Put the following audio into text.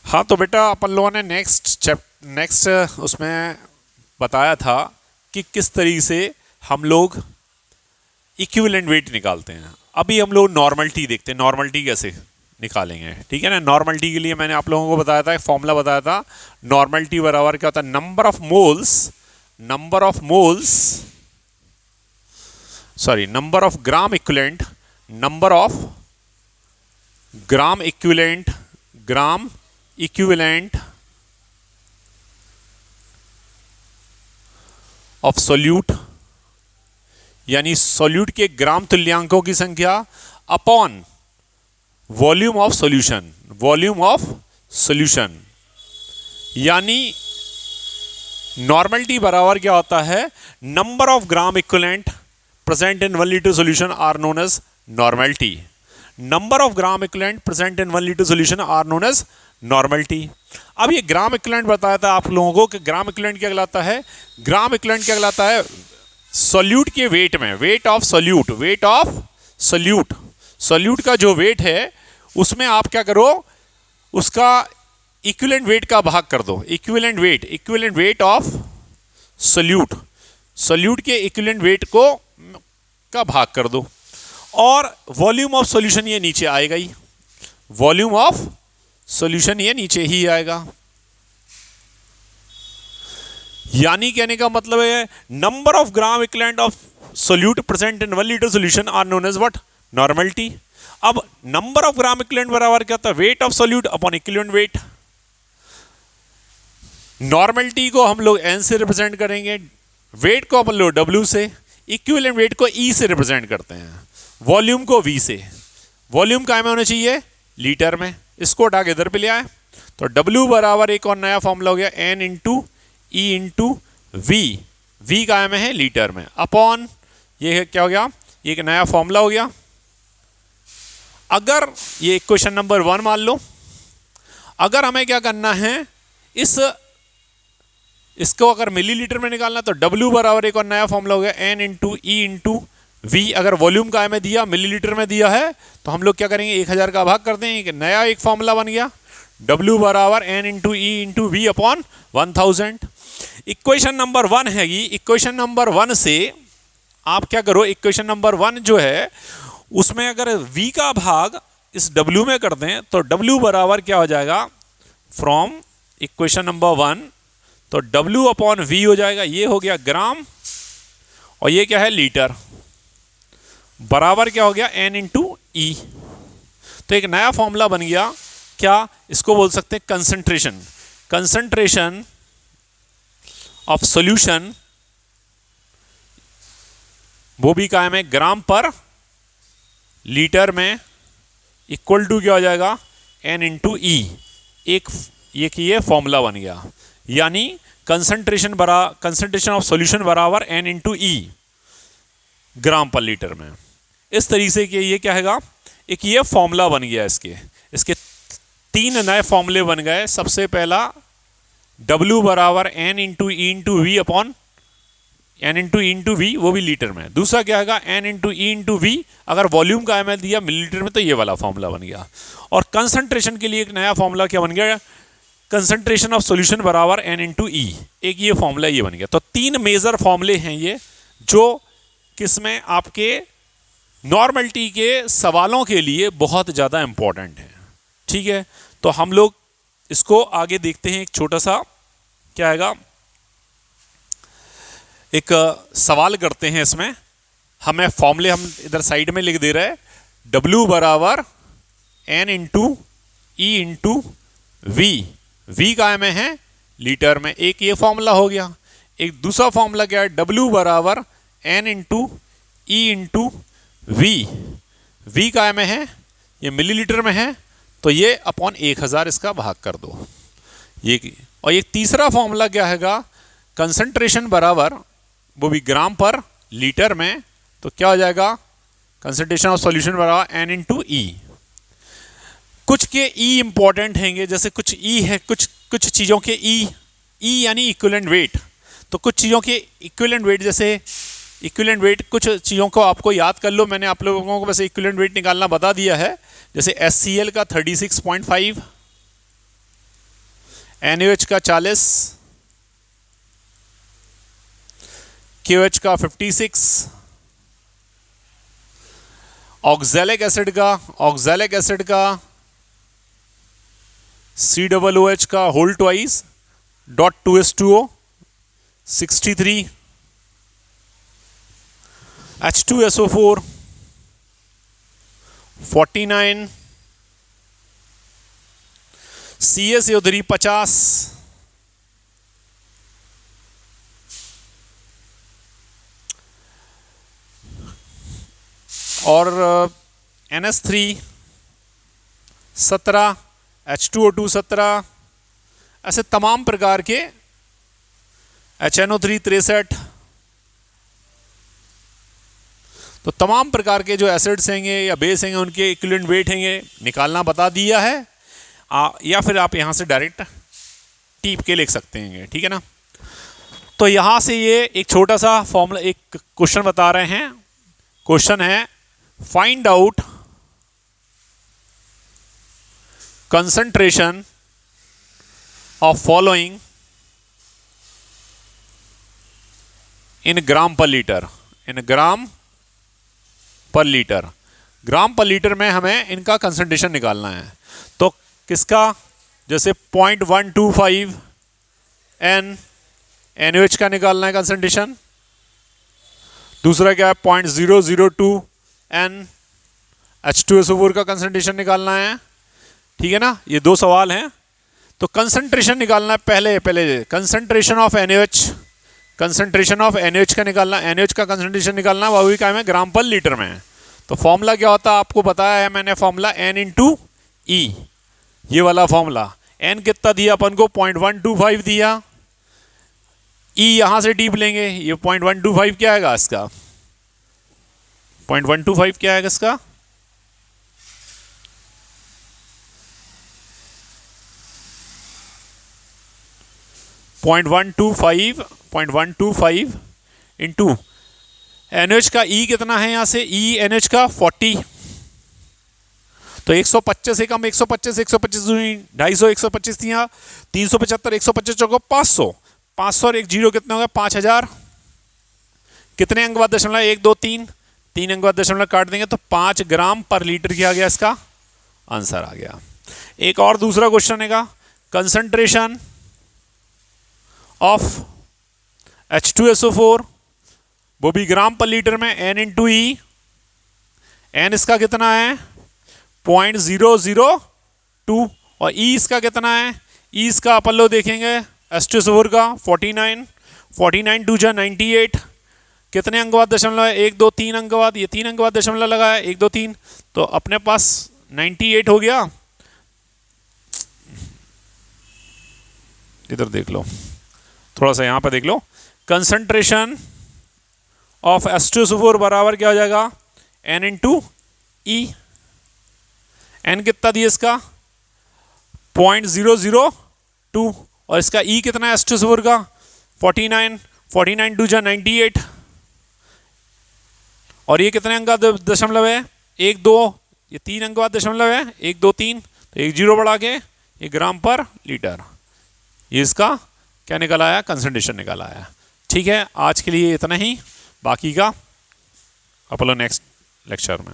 हाँ तो बेटा अपन लोगों ने नेक्स्ट उसमें बताया था कि किस तरीके से हम लोग इक्विवेलेंट वेट निकालते हैं। अभी हम लोग नॉर्मलिटी देखते हैं, नॉर्मलिटी कैसे निकालेंगे। ठीक है ना। नॉर्मलिटी के लिए मैंने आप लोगों को बताया था, एक फॉर्मूला बताया था। नॉर्मलिटी बराबर क्या होता है, number of gram equivalent of solute, यानी सोल्यूट के ग्राम तुल्यांकों की संख्या अपॉन वॉल्यूम ऑफ सॉल्यूशन। यानी नॉर्मलिटी बराबर क्या होता है, number of gram equivalent present in 1 litre solution are known as normality. Number of gram equivalent present in 1 litre solution are known as normality. अब ये ग्राम इक्विवेलेंट बताया था आप लोगों को कि ग्राम इक्विवेलेंट क्या कहलाता है। ग्राम इक्विवेलेंट क्या कहलाता है, सॉल्यूट के वेट में, वेट ऑफ सॉल्यूट का जो वेट है उसमें आप क्या करो, उसका इक्विवेलेंट वेट का भाग कर दो। इक्विवेलेंट वेट ऑफ सॉल्यूट के इक्विवेलेंट वेट को का भाग कर दो, और वॉल्यूम ऑफ सॉल्यूशन ये नीचे आएगा ही, वॉल्यूम ऑफ सॉल्यूशन ये नीचे ही आएगा। यानी कहने का मतलब है number of gram equivalent of solute present in 1 litre solution are known as what, normality. अब नंबर ऑफ ग्राम इक्विवेलेंट बराबर क्या होता है, weight of solute upon equivalent weight. Normality को हम लोग n से रिप्रेजेंट करेंगे, वेट को अपन लोग w से, इक्विवेलेंट वेट को e से रिप्रेजेंट करते हैं, वॉल्यूम को v से। वॉल्यूम काय में होना चाहिए, लीटर में। इसको उठा के इधर पे ले आए तो w बराबर एक और नया फॉर्मूला हो गया n into E into V. V काय में है, लीटर में, अपॉन ये क्या हो गया, ये एक नया फॉर्मूला हो गया। अगर ये इक्वेशन नंबर 1 मान लो, अगर हमें क्या करना है, इसको अगर मिलीलीटर में निकालना तो W बराबर एक और नया फॉर्मूला हो गया n into E into V. अगर वॉल्यूम काय में दिया, मिलीलीटर में दिया है, तो हम लोग क्या करेंगे, 1000 का भाग करते हैं, नया एक फॉर्मूला बन गया, W बराबर n into E into V upon 1000। Equation number 1 हैगी, इक्वेशन नंबर 1 से आप क्या करो, इक्वेशन नंबर 1 जो है उसमें अगर v का भाग इस w में कर दें तो w बराबर क्या हो जाएगा, फ्रॉम इक्वेशन नंबर 1 तो w अपॉन v हो जाएगा, ये हो गया ग्राम, और ये क्या है, लीटर, बराबर क्या हो गया, n इंटू ई। तो एक नया फॉर्मूला बन गया, क्या इसको बोल सकते हैं, कंसंट्रेशन ऑफ सॉल्यूशन, वो भी कायम है ग्राम पर लीटर में, इक्वल टू क्या हो जाएगा, n इंटू ई। एक ये फॉर्मूला बन गया, यानी कंसंट्रेशन ऑफ सॉल्यूशन बराबर n इंटू ई ग्राम पर लीटर में। इस तरीके से कि ये क्या हैगा, एक ये फॉर्मूला बन गया। इसके 3 नए फॉर्मूले बन गए। सबसे पहला W बराबर n into E into V upon n into E into V, वो भी लीटर में। दूसरा क्या हैगा, n into E into V, अगर वॉल्यूम का एम दिया मिलीलीटर में तो ये वाला फॉर्मूला बन गया। और कंसंट्रेशन के लिए एक नया फॉर्मूला क्या बन गया, कंसंट्रेशन ऑफ सॉल्यूशन बराबर n इंटू ई, एक ये फॉर्मूला ये बन गया। तो 3 मेजर फॉर्मूले हैं ये, जो किसमें आपके नॉर्मलिटी के सवालों के लिए बहुत ज़्यादा इंपॉर्टेंट है। ठीक है, तो हम लोग इसको आगे देखते हैं। एक छोटा सा क्या आएगा, एक सवाल करते हैं। इसमें हमें फॉर्मूले हम इधर साइड में लिख दे रहे हैं, W बराबर n into E into V, V काय में है, लीटर में। एक ये फॉर्मूला हो गया। एक दूसरा फॉर्मूला क्या है, W बराबर n into E into V, V काय में है, ये मिलीलीटर में है, तो ये अपॉन 1000 इसका भाग कर दो ये। और एक तीसरा फॉर्मूला क्या हैगा, कंसंट्रेशन बराबर, वो भी ग्राम पर लीटर में, तो क्या हो जाएगा, कंसंट्रेशन ऑफ सॉल्यूशन बराबर n इंटू ई। कुछ के ई इंपॉर्टेंट हैंगे, जैसे कुछ ई है, कुछ चीज़ों के ई यानी इक्विवेलेंट वेट। तो कुछ चीज़ों के इक्विवेलेंट वेट, जैसे इक्विवेलेंट वेट, कुछ चीज़ों को आपको याद कर लो। मैंने आप लोगों को वैसे इक्विवेलेंट वेट निकालना बता दिया है। जैसे HCl का 36.5, NaOH का 40, KOH का 56, ऑक्सैलिक एसिड का COOH का whole twice dot 2s2o 63, H2SO4 49, CaCO3 50, और NS3 17, H2O2 17, ऐसे तमाम प्रकार के HNO3 63। तो तमाम प्रकार के जो एसिड्स हैंगे या बेस हैंगे उनके इक्विवेलेंट वेट हैंगे निकालना बता दिया है, या फिर आप यहाँ से डायरेक्ट टीप के लिख सकते हैं, ठीक है ना। तो यहाँ से ये एक छोटा सा फॉर्मूला, एक क्वेश्चन बता रहे हैं। क्वेश्चन है find out concentration of following in gram per litre, in gram per litre. Gram per litre में हमें इनका कंसंट्रेशन निकालना है। तो किसका, जैसे 0.125 N NaOH का निकालना है कंसंट्रेशन। दूसरा क्या है 0.002 N H2SO4 का कंसंट्रेशन निकालना है, ठीक है ना। ये दो सवाल हैं। तो कंसंट्रेशन निकालना है पहले concentration of NaOH, concentration of NaOH का निकालना, NaOH का कंसंट्रेशन निकालना, वो भी क्या है ग्राम पर लीटर में। तो फॉर्मूला क्या होता है आपको बताया है मैंने, फॉर्मूला N × E, ये वाला फॉर्मूला। N कितना दिया अपन को 0.125 दिया, E यहां से डीप लेंगे, ये 0.125 क्या आएगा इसका, 0.125 क्या आएगा इसका, .125 इंटू NaOH का E कितना है, यहां से E NaOH का 40, तो 125 से कम 125 250 125 थी, 375 125 चौको 500 और एक जीरो कितना होगा 5000। कितने अंक बाद दशमलव, 1 2 3 अंक बाद दशमलव काट देंगे तो 5 ग्राम पर लीटर क्या आ गया, इसका आंसर आ गया। एक और दूसरा क्वेश्चन है, कंसंट्रेशन ऑफ H2SO4, वो भी ग्राम पर लीटर में, N × E, N इसका कितना है 0.002 और E इसका कितना है, E इसका अपन लोग देखेंगे H2SO4 का 49 2 98, कितने अंक बाद दशमलव है 1 2 3 अंक बाद, ये 3 अंक बाद दशमलव लगा है 1 2 3, तो अपने पास 98 हो गया। इधर देख लो, थोड़ा सा यहां पर देख लो, कंसंट्रेशन ऑफ H2SO4 बराबर क्या हो जाएगा N × E, N कितना दिया इसका 0.002 और इसका E कितना है H2SO4 का 49 2 98, और ये कितने अंक का दशमलव है 1 2, ये 3 अंक का दशमलव है 1 2 3, तो एक जीरो बढ़ा के ये ग्राम पर लीटर, ये इसका क्या निकल आया, कंसंट्रेशन निकल आया। ठीक है, आज के लिए इतना ही, बाकी का अपन लोग नेक्स्ट लेक्चर में।